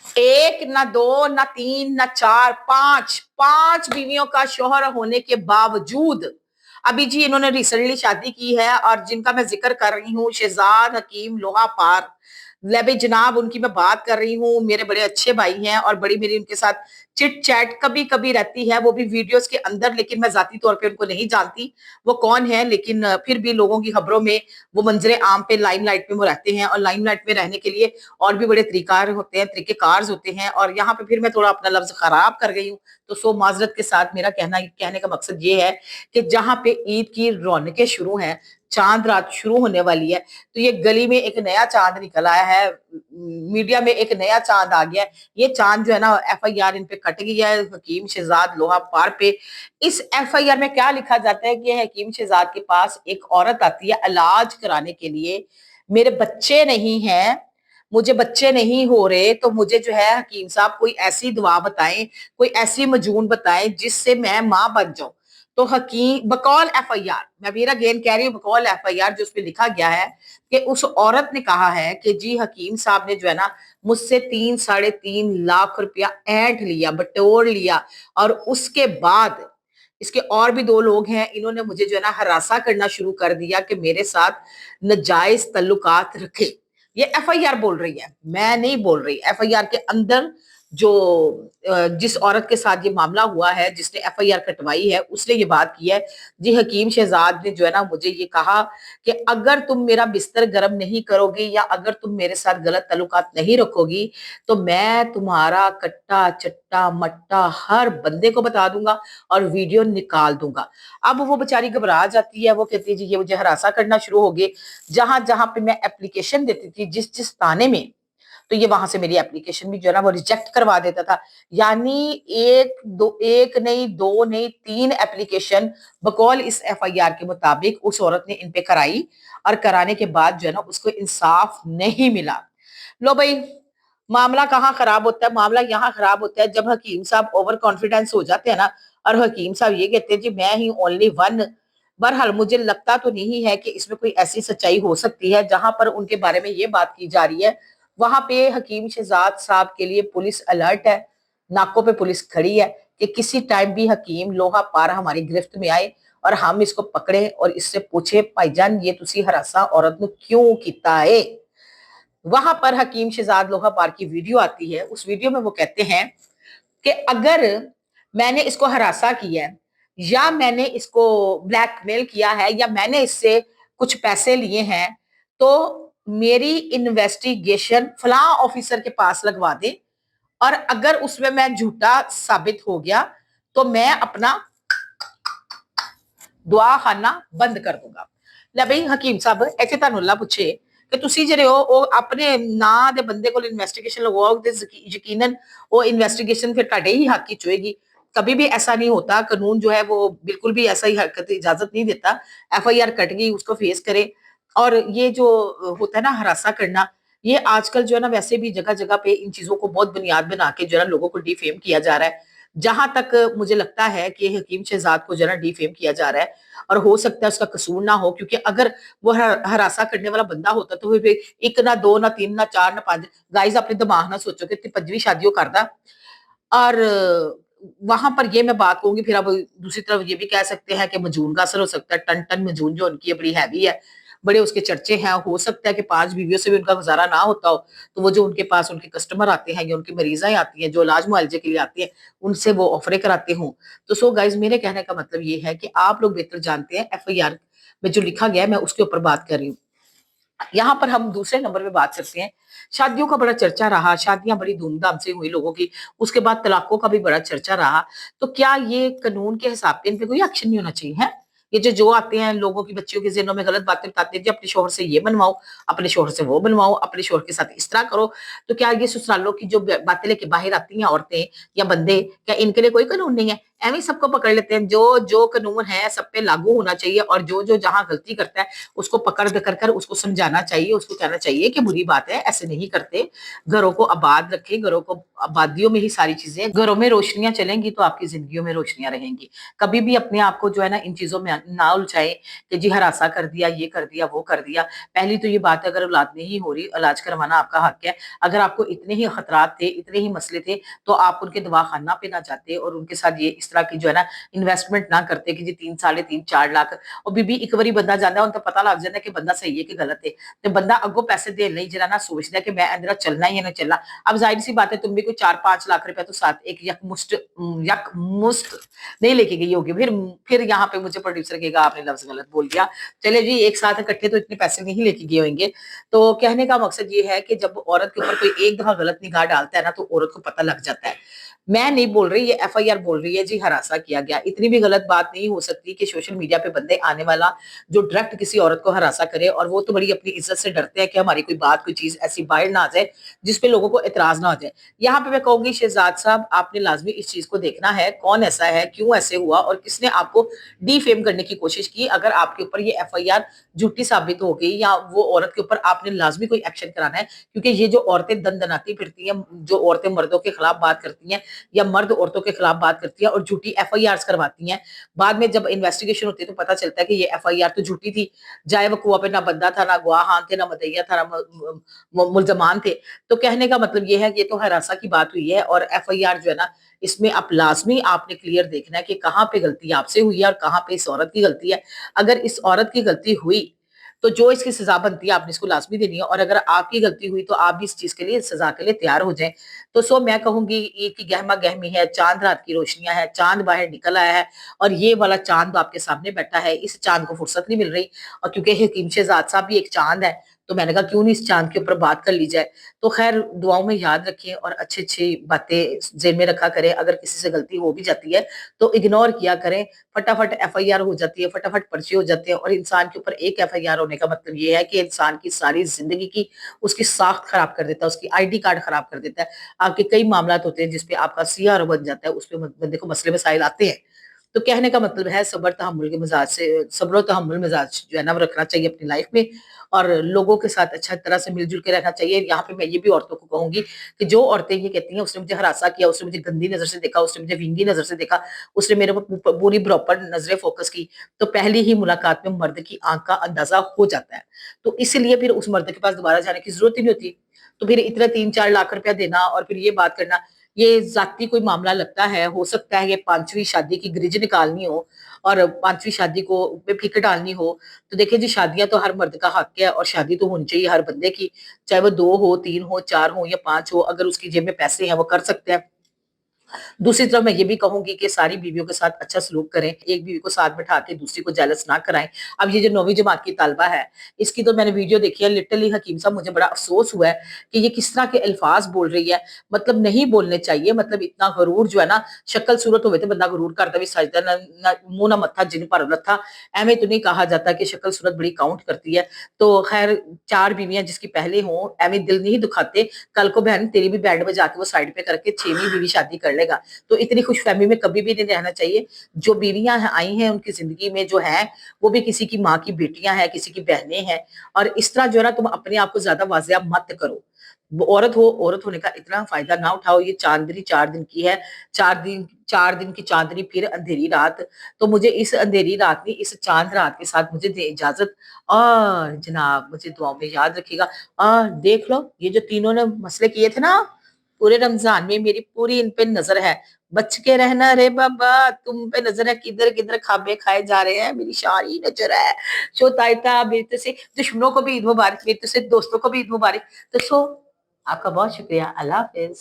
एक ना दो ना तीन ना चार, पांच पांच बीवियों का शौहर होने के बावजूद अभी जी इन्होंने रिसेंटली शादी की है, और जिनका मैं जिक्र कर रही हूँ शहजाद हकीम लोहा पार लेबे जनाब, उनकी मैं बात कर रही हूँ। मेरे बड़े अच्छे भाई हैं और बड़ी मेरी उनके साथ चिट चैट कभी कभी रहती है, वो भी वीडियोस के अंदर, लेकिन मैं जाती तौर पे उनको नहीं जानती वो कौन है, लेकिन फिर भी लोगों की खबरों में वो मंजरे आम पे लाइमलाइट में वो रहते हैं, और लाइमलाइट में रहने के लिए और भी बड़े तरीकार होते हैं, तरीकेकार होते हैं। और यहाँ पे फिर मैं थोड़ा अपना लफ्ज खराब कर गई हूँ, तो सो माजरत के साथ मेरा कहने का मकसद ये है कि जहां पे ईद की रौनकें शुरू हैं, चांद रात शुरू होने वाली है, तो ये गली में एक नया चांद निकल आया है, मीडिया में एक नया चांद आ गया है। ये चांद जो है ना, एफआईआर इन पे कट गई है हकीम शहजाद लोहा पार पे। इस एफआईआर में क्या लिखा जाता है कि हकीम शहजाद के पास एक औरत आती है इलाज कराने के लिए, मेरे बच्चे नहीं हैं, मुझे बच्चे नहीं हो रहे, तो मुझे जो है हकीम साहब कोई ऐसी दुआ बताएं, कोई ऐसी मजून बताएं जिससे मैं मां बन जाऊं। तो हकीम बकौल एफआईआर, मैं वीरा गेन कह रही हूँ, बकौल एफआईआर जो उसमें लिखा गया है कि उस औरत ने कहा है कि जी हकीम साहब ने जो है ना मुझसे 3-3.5 लाख रुपया ऐंठ लिया, बटोर लिया, और उसके बाद इसके और भी 2 लोग हैं, इन्होंने मुझे जो है ना हरासा करना शुरू कर दिया कि मेरे साथ नाजायज तल्लुकात रखे। ये एफआईआर बोल रही है, मैं नहीं बोल रही। एफआईआर के अंदर जो जिस औरत के साथ ये मामला हुआ है, जिसने एफआईआर कटवाई है, उसने ये बात की है। जी हकीम शहजाद ने जो है ना मुझे ये कहा कि अगर तुम मेरा बिस्तर गर्म नहीं करोगी या अगर तुम मेरे साथ गलत तल्लुकात नहीं रखोगी, तो मैं तुम्हारा कट्टा चट्टा मट्टा हर बंदे को बता दूंगा और वीडियो निकाल दूंगा। अब वो बेचारी घबरा जाती है, वो कहती है जी ये मुझे हरासा करना शुरू हो गए। जहां जहां पे मैं एप्लीकेशन देती थी जिस जिस थाने में, तो ये वहां से मेरी एप्लीकेशन भी जो है ना वो रिजेक्ट करवा देता था। यानी एक नहीं, 2 नहीं, 3 एप्लीकेशन बकौल इस एफआईआर के मुताबिक उस औरत ने इन पे कराई, और कराने के बाद जो है ना उसको इंसाफ नहीं मिला। लो भाई, मामला कहाँ खराब होता है? मामला यहाँ खराब होता है जब हकीम साहब ओवर कॉन्फिडेंस हो जाते हैं ना, और हकीम साहब ये कहते हैं जी मैं ही ओनली वन। बहरहाल मुझे लगता तो नहीं है कि इसमें कोई ऐसी सच्चाई हो सकती है। जहां पर उनके बारे में ये बात की जा रही है, वहां पे हकीम शहजाद साहब के लिए पुलिस अलर्ट है, नाकों पे पुलिस खड़ी है कि किसी टाइम भी हकीम लोहा पार हमारी गिरफ्त में आए और हम इसको पकड़े और इससे पूछे भाईजान ये तुसी हरासा औरत नु क्यों कीता है। वहां पर हकीम शहजाद लोहा पार की वीडियो आती है, उस वीडियो में वो कहते हैं कि अगर मैंने इसको हरासा किया है या मैंने इसको ब्लैकमेल किया है या मैंने इससे कुछ पैसे लिए हैं, तो मेरी इन्वेस्टिगेशन फलां ऑफिसर के पास लगवा दे, और अगर उसमें मैं झूठा साबित हो गया तो मैं अपना दुआ खाना बंद कर दूंगा। ਲੈ ਬਈ ਹਕੀਮ ਸਾਹਿਬ ਇੱਥੇ ਤੁਹਾਨੂੰ ਅੱਲਾ ਪੁੱਛੇ ਕਿ ਤੁਸੀਂ ਜਿਹੜੇ ਹੋ ਉਹ ਆਪਣੇ ਨਾਂ ਦੇ ਬੰਦੇ ਕੋਲ ਇਨਵੈਸਟੀਗੇਸ਼ਨ ਲਗਵਾਓ ਤੇ ਯਕੀਨਨ वो इन्वेस्टिगेशन फिर ਤੁਹਾਡੇ ही हक की होएगी। कभी भी ऐसा नहीं होता, कानून जो है वो बिल्कुल भी ऐसा ही हरकत इजाजत नहीं देता। एफआईआर कट गई उसको फेस करे। और ये जो होता है ना हरासा करना, ये आजकल जो है ना वैसे भी जगह जगह पे इन चीजों को बहुत बुनियाद बना के जो है ना लोगों को डिफेम किया जा रहा है। जहां तक मुझे लगता है कि हकीम शहजाद को जो है ना डिफेम किया जा रहा है, और हो सकता है उसका कसूर ना हो, क्योंकि अगर वो हरासा करने वाला बंदा होता तो फिर एक ना दो ना तीन ना चार ना पांच, गाइस अपने दिमाग ना सोचो कि 5वीं शादियों करदा। और वहां पर ये मैं बात कहूंगी, फिर अब दूसरी तरफ ये भी कह सकते हैं कि मजून का असर हो सकता है। टन टन मजून जो उनकी है बड़ी हैवी है, बड़े उसके चर्चे हैं। हो सकता है कि 5 बीवियों से भी उनका गुजारा ना होता हो, तो वो जो उनके पास उनके कस्टमर आते हैं या उनकी मरीजाएं आती हैं जो इलाज मुआवजे के लिए आती हैं, उनसे वो ऑफरे कराते हों। तो सो गाइज मेरे कहने का मतलब ये है कि आप लोग बेहतर जानते हैं, एफआईआर में जो लिखा गया है मैं उसके ऊपर बात कर रही हूँ। यहाँ पर हम दूसरे नंबर पे बात करते हैं। शादियों का बड़ा चर्चा रहा, शादियां बड़ी धूमधाम से हुई लोगों की, उसके बाद तलाकों का भी बड़ा चर्चा रहा। तो क्या ये कानून के हिसाब से इन पे कोई एक्शन नहीं होना चाहिए है? ये जो आते हैं लोगों की बच्चियों के ज़हनों में गलत बातें बताते हैं, जी अपने शोहर से ये बनवाओ, अपने शोहर से वो बनवाओ, अपने शोहर के साथ इस तरह करो। तो क्या ये ससुरालों की जो बातें लेके बाहर आती हैं औरतें या बंदे, क्या इनके लिए कोई कानून नहीं है? एवं सबको पकड़ लेते हैं। जो जो कानून है सब पे लागू होना चाहिए, और जो जो जहाँ गलती करता है उसको पकड़ कर कर उसको समझाना चाहिए, उसको कहना चाहिए कि बुरी बात है, ऐसे नहीं करते। घरों को आबाद रखें, घरों को आबादियों में ही सारी चीजें, घरों में रोशनियां चलेंगी तो आपकी जिंदगियों में रोशनियां रहेंगी। कभी भी अपने आप को जो है ना इन चीजों में ना उलझाए कि जी हरासा कर दिया, ये कर दिया, वो कर दिया। पहली तो ये बात है, अगर औलाद नहीं हो रही, इलाज करवाना आपका हक है। अगर आपको इतने ही खतरात थे, इतने ही मसले थे, तो आप उनके दवाखाना पे ना जाते और उनके साथ ये इस तरह की जो है ना इन्वेस्टमेंट ना करते कि जी 3 साढ़े 3 4 लाख। और बीबी एक बारी बंदा जाता है, उनको पता लग जाता है कि बंदा सही है कि गलत है, तो बंदा अगो पैसे दे नहीं जरा ना सोचता है कि मैं अंदर चलना ही है ना चलना। अब जाहिर सी बात है, तुम भी कोई 4 5 लाख रुपए तो साथ एक यक मुश्त नहीं लेके गई होगी। फिर यहाँ पे मुझे प्रोड्यूसर कहेगा आपने लफ्ज गलत बोल दिया। चले जी, एक साथ इकट्ठे तो इतने पैसे नहीं लेके गए होंगे। तो कहने का मकसद ये है कि जब औरत के ऊपर कोई एक दफा गलत निगाह डालता है ना, तो औरत को पता लग जाता है। मैं नहीं बोल रही, ये एफआईआर बोल रही है जी हरासा किया गया। इतनी भी गलत बात नहीं हो सकती कि सोशल मीडिया पे बंदे आने वाला जो डायरेक्ट किसी औरत को हरासा करे, और वो तो बड़ी अपनी इज्जत से डरते हैं कि हमारी कोई बात कोई चीज ऐसी बाहर ना आ जाए जिसपे लोगों को एतराज ना हो जाए। यहाँ पे मैं कहूंगी शहजाद साहब, आपने लाजमी इस चीज को देखना है, कौन ऐसा है, क्यों ऐसे हुआ, और किसने आपको डिफेम करने की कोशिश की। अगर आपके ऊपर ये एफआईआर झूठी साबित हो गई, या वो औरत के ऊपर आपने लाजमी कोई एक्शन कराना है, क्योंकि ये जो औरतें दंदनाती फिरती हैं, जो औरतें मर्दों के खिलाफ बात करती हैं या मर्द औरतों के खिलाफ बात करती है और झूठी एफआईआर करवाती हैं, बाद में जब इन्वेस्टिगेशन होती है तो पता चलता है कि ये एफआईआर तो झूठी थी। जाए वो कुआ पे ना बंदा था, ना गवाह थे, ना मदइया था, ना मुलजमान थे। तो कहने का मतलब ये है कि ये तो हरासा की बात हुई है, और एफआईआर जो है ना, इसमें आप लाजमी आपने क्लियर देखना है कि कहाँ पे गलती आपसे हुई है और कहाँ पे इस औरत की गलती है। अगर इस औरत की गलती हुई तो जो इसकी सजा बनती है आपने इसको लाजमी देनी है, और अगर आपकी गलती हुई तो आप भी इस चीज के लिए, सजा के लिए तैयार हो जाएं। तो सो मैं कहूंगी ईद की गहमा गहमी है, चांद रात की रोशनियां है, चांद बाहर निकल आया है, और ये वाला चांद आपके सामने बैठा है। इस चांद को फुर्सत नहीं मिल रही, और क्योंकि हकीम शहजाद साहब भी एक चांद है, तो मैंने कहा क्यों नहीं इस चांद के ऊपर बात कर ली जाए। तो खैर, दुआओं में याद रखें और अच्छी अच्छी बातें जेब में रखा करें। अगर किसी से गलती हो भी जाती है तो इग्नोर किया करें। फटाफट एफआईआर हो जाती है, फटाफट पर्चे हो जाते हैं, और इंसान के ऊपर एक एफआईआर होने का मतलब ये है कि इंसान की सारी जिंदगी की उसकी साख खराब कर देता है, उसकी आईडी कार्ड खराब कर देता है। आपके कई मामला होते हैं जिसपे आपका सीआर बन जाता है, उसपे बंदे को मसले मसाइल आते हैं। तो कहने का मतलब है, सब्र तहम्मुल के मिजाज से, सब्र तहम्मुल मिजाज जो है ना वो रखना चाहिए अपनी लाइफ में, और लोगों के साथ अच्छा तरह से मिलजुल के रहना चाहिए। यहाँ पे मैं ये भी औरतों को कहूंगी कि जो औरतें ये कहती हैं उसने मुझे हरासा किया, उसने मुझे गंदी नजर से देखा, उसने मुझे विंगी नजर से देखा, उसने मेरे ऊपर पूरी प्रॉपर नजरें फोकस की, तो पहली ही मुलाकात में मर्द की आंख का अंदाजा हो जाता है। तो इसलिए फिर उस मर्द के पास दोबारा जाने की जरूरत ही नहीं होती। तो फिर इतना 3 4 लाख रुपया देना और फिर ये बात करना, ये जाती कोई मामला लगता है। हो सकता है ये 5वीं शादी की ग्रिज निकालनी हो और 5वीं शादी को पे फीक डालनी हो। तो देखिए जी, शादियां तो हर मर्द का हक है, और शादी तो होनी चाहिए हर बंदे की, चाहे वो 2 हो, 3 हो, 4 हो या 5 हो। अगर उसकी जेब में पैसे हैं वो कर सकते हैं। दूसरी तरफ मैं ये भी कहूंगी कि सारी बीवियों के साथ अच्छा सलूक करें, एक बीवी को साथ बैठा के दूसरी को जेलस ना कराएं। अब ये जो 9वीं जमात की तालबा है, इसकी तो मैंने वीडियो देखी है, लिटरली हकीम साहब मुझे बड़ा अफसोस हुआ है कि ये किस तरह के अल्फाज बोल रही है। मतलब नहीं बोलने चाहिए, मतलब इतना गरूर जो है ना, शक्ल सूरत होवे तो बंदा गरूर करता भी सजदा ना, मुंह ना मत्था जिन पर रथा। एवं तो नहीं कहा जाता कि शक्ल सूरत बड़ी काउंट करती है। तो खैर, 4 बीवियां जिसकी पहले हों, एवं दिल नहीं दुखाते, कल को बहन तेरी भी बैंड बजा के वो साइड पे करके 6वीं बीवी शादी कर लेगा। तो इतनी खुशफहमी में कभी भी नहीं रहना चाहिए। जो बीवियां आई हैं उनकी जिंदगी में जो है, वो भी किसी की माँ की बेटियां हैं, किसी की बहनें हैं। और इस तरह जो है ना, तुम अपने आप को ज्यादा वाजिया मत करो। वो औरत हो, औरत होने का इतना फायदा ना उठाओ। ये चांदनी 4 दिन की है, 4 दिन की चांदनी फिर अंधेरी रात। तो मुझे इस अंधेरी रात में, इस चांद रात के साथ मुझे दे इजाजत। और जनाब, मुझे दुआओं में याद रखिएगा। और देख लो, ये जो तीनों ने मसले किए थे ना पूरे रमजान में, मेरी पूरी इन पे नजर है। बच के रहना रे बाबा, तुम पे नजर है, किधर किधर खाबे खाए जा रहे हैं, मेरी सारी नजर है। सो तायता, मेरे तो से दुश्मनों को भी ईद मुबारक, मेरे तो से दोस्तों को भी ईद मुबारक। तो सो आपका बहुत शुक्रिया, अल्लाह हाफिज।